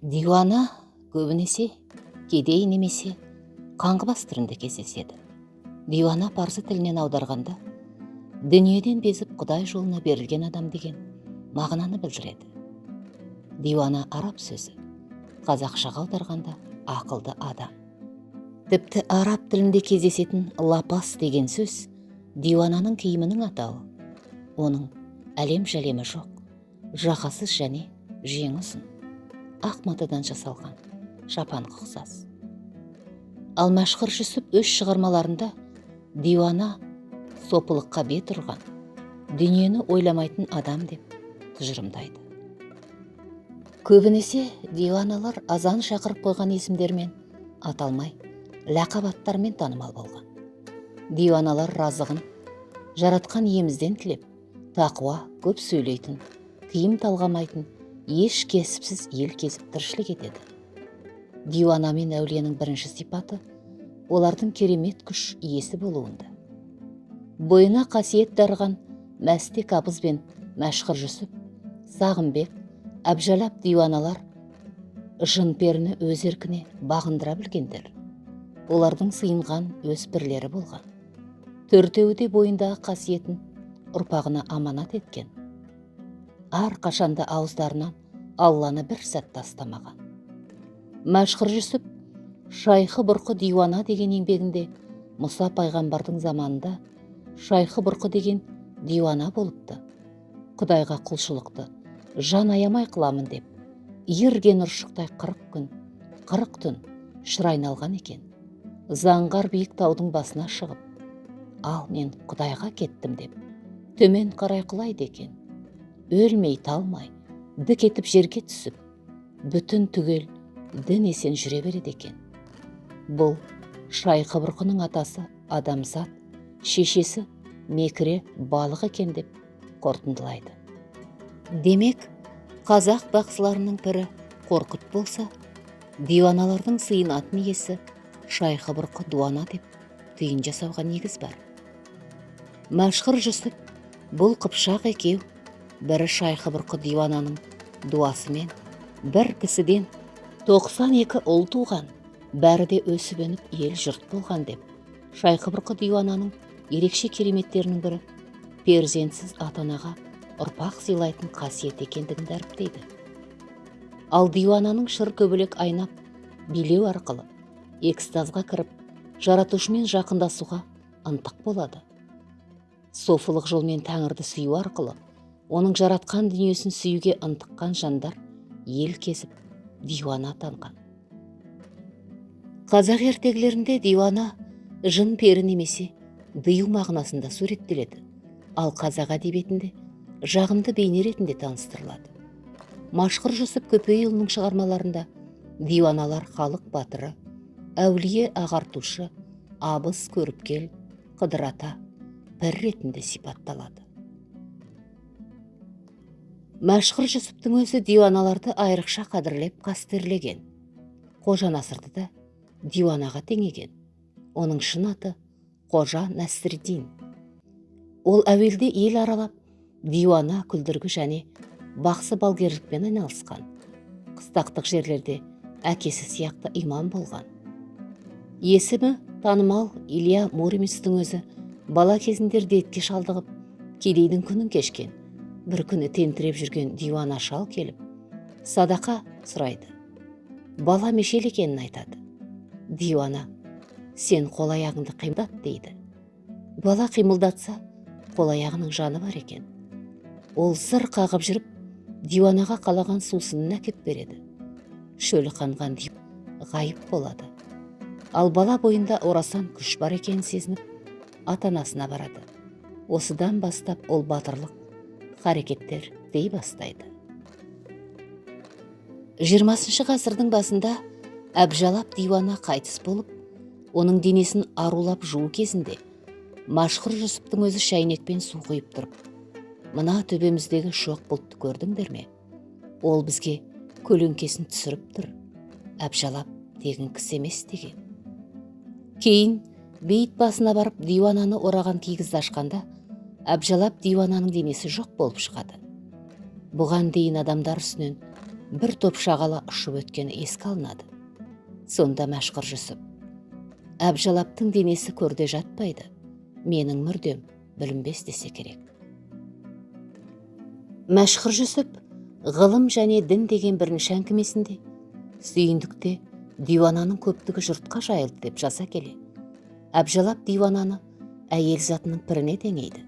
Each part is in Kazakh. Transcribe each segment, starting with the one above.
Диуана көбінесе кедей немесе қаңғыбас түрінде кездеседі. Диуана парсы тілінен аударғанда дүниеден безіп Құдай жолына берілген адам деген мағынаны білдіреді. Диуана араб сөзі, қазақшаға аударғанда ақылды адам. Тіпті араб тілінде кездесетін лапас деген сөз диуананың киімінің атауы. Оның әлем-жәлемі жоқ, жақасыз және жеңі ұзын, ақ матадан жасалған шапанға ұқсас. Ал Мәшһүр Жүсіп өз шығармаларында диуана сопылыққа бет ұрған, дүниені ойламайтын адам деп тұжырымдайды. Көбінесе диуаналар азан шақырып қойған есімдермен аталмай, лақап аттармен танымал болған. Диуаналар разығын жаратқан иемізден тілеп, тақуа, көп сөйлейтін, тыйым талғамайтын, еш кесіпсіз ел кезіп тіршілік етеді. Диуана мен әулиенің бірінші сипаты олардың керемет күш иесі болуында. Бойына қасиет дарыған Мәстек Абыз бен Мәшһүр Жүсіп, Сағымбек, Әбжалап диуаналар жын-періні өз еркіне бағындыра білгендер. Олардың сыйынған өз бірлері болған. Төртеуі де бойындағы қасиетін ұрпағына аманат еткен. Әрқашанда ауыздарынан Алланы бір сәт тастамаған. Мәшһүр Жүсіп Шайхы Бұрқы диуана деген еңбегінде Мұса пайғамбардың заманында Шайхы Бұрқы деген диуана болыпты. Құдайға құлшылықты жан аямай қыламын деп, ерген ұршықтай 40 күн, 40 түн шыр айналған екен. Заңғар биік таудың басына шығып, ал мен Құдайға кеттім деп, төмен қарай құлайды екен. Өлмей талмай, дік етіп жерге түсіп, бүтін түгел дін есен жүре береді екен. Бұл Шайхы Бұрқының атасы адамзат, шешесі мекіре балық екен деп қорытындылайды. Демек, қазақ бақсыларының бірі Қорқыт болса, диуаналардың сыйынатын иесі Шайхы Бұрқы дуана деп түйін жасауға негіз бар. Мәшһүр Жүсіп бұл қыпшақ екеу, бірі Шайхы Бұрқы диуананың дуасымен бір кісіден 92 ұл туған, бәрі де өсіп-өніп ел жұрт болған деп, Шайхы Бұрқы диуананың ерекше кереметтерінің бірі перзентсіз ата-анаға ұрпақ сыйлайтын қасиет екендігін дәріптейді. Ал диуананың шыр көбелек айнап, билеу арқылы экстазға кіріп, жаратушымен жақындасуға ынтық болады. Софылық жолмен Тәңірді сүю арқылы оның жаратқан дүниесін сүюге ынтыққан жандар ел кезіп диуана атанған. Қазақ ертегілерінде диуана жын пері немесе дыю мағынасында суреттеледі, ал қазақ әдебиетінде жағымды бейне ретінде таныстырылады. Мәшһүр Жүсіп Көпейұлының шығармаларында диуаналар халық батыры, әулие ағартушы, абыз көріпкел, қыдырата, пір ретінде сипатталады. Мәшһүр Жүсіптің өзі диуаналарды айрықша қадірлеп қастерлеген. Қожа Насырды да диуанаға теңеген. Оның шын аты Қожа Нәсірдин. Ол әуелде ел аралап, диуана, күлдіргі және бақсы балгерлікпен айналысқан. Қыстақтық жерлерде әкесі сияқты имам болған. Есімі танымал Илья Муромецтің өзі бала кезінде дертке шалдығып, кедейдің күнін кешкен. Бір күні тентіреп жүрген диуана шал келіп, садақа сұрайды. Бала мешел екенін айтады. Диуана: сен қол-аяғыңды қимылдат дейді. Бала қимылдатса, қол-аяғының жаны бар екен. Ол зыр қағып жүріп, диуанаға қалаған сусынын әкеп береді. Шөлі қанған диуана ғайып болады. Ал бала бойында орасан күш бар екенін сезініп, ата-анасына барады. Осыдан бастап ол батырлық харекеттер дей бастайды. 20 ғасырдың басында Әбжалап диуана қайтыс болып, оның денесін арулап жуу кезінде Мәшһүр Жүсіптің өзі шәйнекпен су құйып тұрып: мына төбеміздегі шоқ бұлтты көрдіңдер ме? Ол бізге көлеңкесін түсіріп тұр. Әбжалап тегін кісі емес деген. Кейін бейіт басына барып диуананы ораған кигізді ашқанда, Әбжалап диуананың денесі жоқ болып шығады. Бұған дейін адамдар үстінен бір топ шағала ұшып өткені еске алынады. Сонда Мәшһүр Жүсіп: Әбжалаптың денесі көрде жатпайды, менің мүрдем білінбес десе керек. Мәшһүр Жүсіп ғылым және дін деген бірінші әңгімесінде сүйіндікте диуананың көптігі жұртқа жайылды деп жаза келе, Әбжалап диуананы әйел затының піріне теңейді.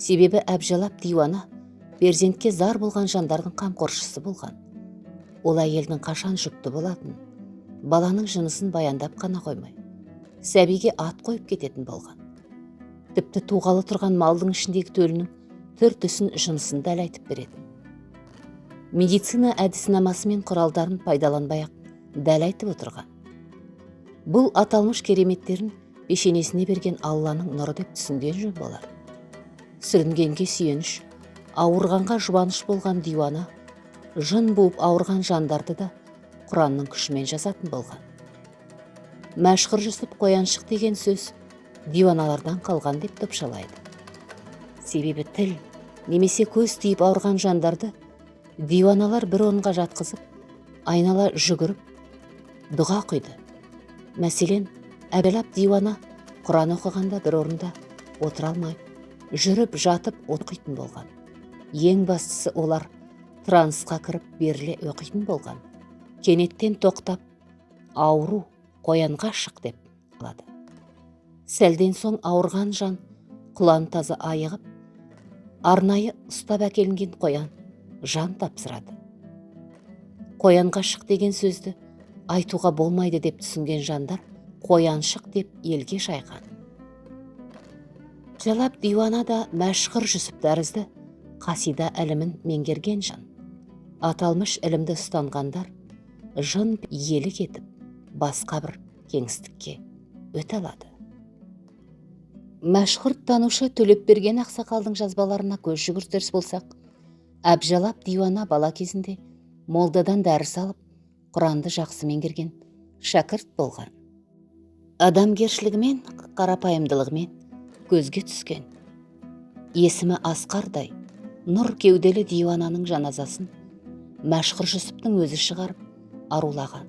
Себебі Әбжалап диуана перзентке зар болған жандардың қамқоршысы болған. Ол әйелдің қашан жүкті болатын, баланың жынысын баяндап қана қоймай, сәбиге ат қойып кететін болған. Тіпті туғалы тұрған малдың ішіндегі төлінің түр-түсін, жынысын дәл айтып беретін. Медицина әдіснамасы мен құралдарын пайдаланбай-ақ дәл айтып отырған. Бұл аталмыш кереметтерін пешенесіне берген Алланың нұры деп түсінген жөн болар. Сүрінгенге сүйеніш, ауырғанға жұбаныш болған диуана, жын буып ауырған жандарды да Құранның күшімен жазатын болған. Мәшһүр Жүсіп қояншық деген сөз диуаналардан қалған деп топшалайды. Себебі тіл немесе көз тиіп ауырған жандарды диуаналар бір орынға жатқызып, айнала жүгіріп, дұға құйды. Мәселен, Әбжалап диуана Құран оқығанда бір орында отыра алмай, жүріп жатып оқитын болған. Ең бастысы, олар трансқа кіріп беріле оқитын болған. Кенеттен тоқтап, ауру қоянға шық деп алады. Сәлден соң ауырған жан құлан таза айығып, арнайы ұстап әкелінген қоян жан тапсырады. Қоянға шық деген сөзді айтуға болмайды деп түсінген жандар қояншық деп елге шайған. Әбжалап диуана да Мәшһүр Жүсіп тәрізді қасида ілімін меңгерген жан. Аталмыш ілімді ұстанғандар жын елі кетіп, басқа бір кеңістікке өте алады. Мәшһүр танушы Төлепберген ақсақалдың жазбаларына көз жүгіртер болсақ, Әбжалап диуана бала кезінде молдадан дәріс алып, Құранды жақсы меңгерген шәкірт болған. Адамгершілігімен, қарапайымдылығымен көзге түскен. Есімі Асқардай, нұр кеуделі диуананың жаназасын Мәшһүр Жүсіптің өзі шығарып, арулаған.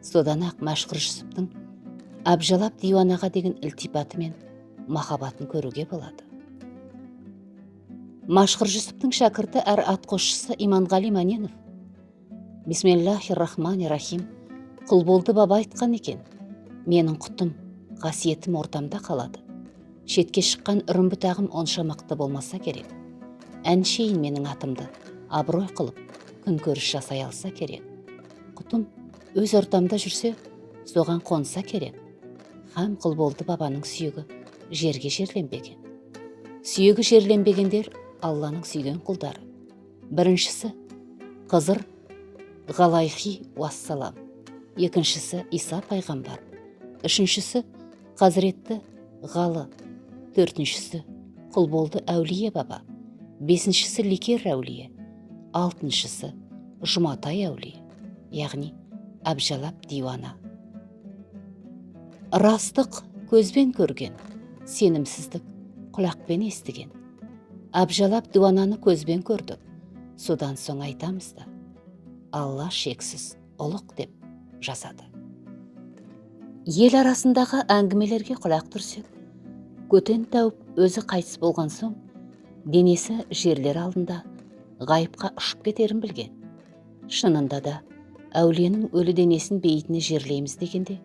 Содан ақ Мәшһүр Жүсіптің Әбжалап диуанаға деген ілтипаты мен махаббатын көруге болады. Мәшһүр Жүсіптің шәкірті әр атқосшысы Иманғали Маненов Бисмиллахир-рахманир-рахим Құлболды баба айтқан екен: менің құтым, қасиетім ортамда қалады. Шетке шыққан үрім бұтағым онша мықты болмаса керек. Әншейін менің атымды абырой қылып, күнкөріс жасай алса керек. Құтым өз ортамда жүрсе, соған қонса керек. Һәм Құлболды бабаның сүйегі жерге жерленбеген. Сүйегі жерленбегендер Алланың сүйген құлдары. Біріншісі Қызыр Ғалайхи уассалам, екіншісі Иса пайғамбар, үшіншісі Қазіретті Ғалы, төртіншісі Құлболды әулие баба, бесіншісі Лекер әулие, алтыншысы Жұматай әулие, яғни Әбжалап диуана. Растық көзбен көрген, сенімсіздік құлақпен естіген. Әбжалап диуананы көзбен көрдік, содан соң айтамыз да, Алла шексіз ұлық деп жасады. Ел арасындағы әңгімелерге құлақ түрсек, көтен тәуіп өзі қайтыс болған соң, денесі жерлер алдында ғайыпқа ұшып кетерін білген. Шынында да әулиенің өлі денесін бейітіне жерлейміз дегенде,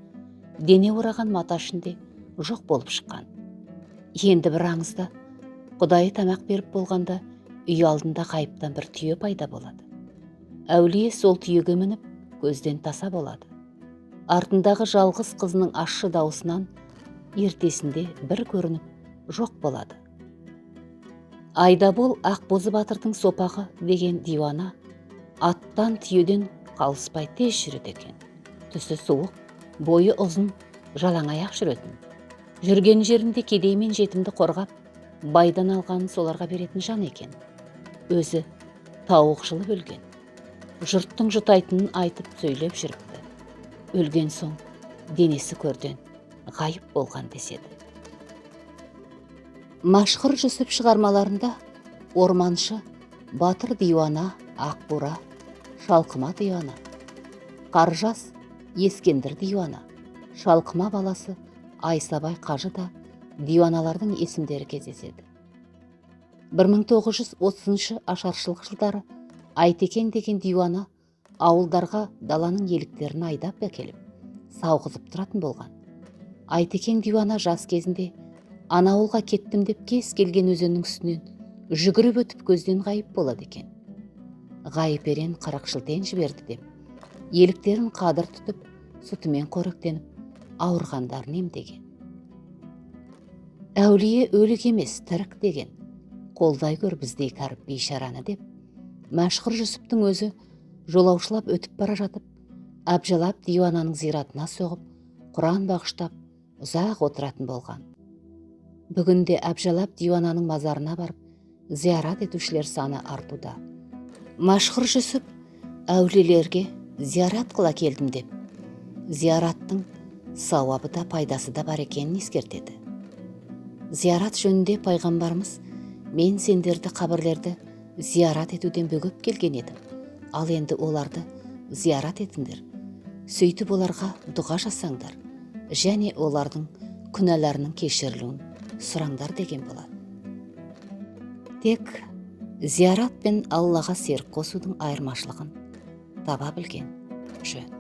дене ораған мата ішінде жоқ болып шыққан. Енді бір аңызда Құдайы тамақ беріп болғанда үй алдында ғайыптан бір түйе пайда болады. Әулие сол түйеге мініп көзден таса болады. Артындағы жалғыз қызының ащы даусынан ертесінде бір көрініп жоқ болады. Айдабол Ақбозы батырдың сопағы деген диуана аттан түйеден қалыспай тез жүреді екен. Түсі суық, бойы ұзын, жалаң аяқ жүретін. Жүрген жерінде кедей мен жетімді қорғап, байдан алғанын соларға беретін жан екен. Өзі тауық жылы өлген. Жұрттың жұтайтынын айтып сөйлеп жүріпті. Өлген соң денесі көрден ғайып болған деседі. Мәшһүр Жүсіп шығармаларында орманшы, батыр диуана, ақбура, Шалқыма диуана. Қаржас Ескендір диуана. Шалқыма баласы Айсабай қажы да диуаналардың есімдері кездеседі. 1930 ашаршылық жылдары Айтекең деген диуана ауылдарға даланың еліктерін айдап әкеліп, сауғызып тұратын болған. Айтекең диуана жас кезінде ана ауылға кеттім деп кез келген өзеннің үстінен жүгіріп өтіп көзден ғайып болады екен. Ғайып ерен 40 жылден жіберді деп, еліктерін қадір тұтып, сүтімен қоректеніп, ауырғандарын емдеген. Әулие өлік емес, тірік деген, қолдай көр біздей кәріп бейшараны деп, Мәшһүр Жүсіптің өзі жолаушылап өтіп бара жатып, Әбжалап диуананың зиратына соғып, Құран бағыштап, ұзақ отыратын болған. Бүгінде Әбжалап диуананың мазарына барып, зиярат етушілер саны артуда. Мәшһүр Жүсіп әулиелерге зиярат қыла келдім деп, зияраттың сауабы да пайдасы да бар екенін ескертеді. Зиярат жөнінде пайғамбарымыз: мен сендерді қабірлерді зиярат етуден бөгіп келген едім. Ал енді оларды зиярат етіңдер. Сөйтіп оларға дұға жасаңдар, және олардың күнәларының кешірілуін сұраңдар деген болады. Тек зиярат пен Аллаға серік қосудың айырмашылығын таба білген жөн.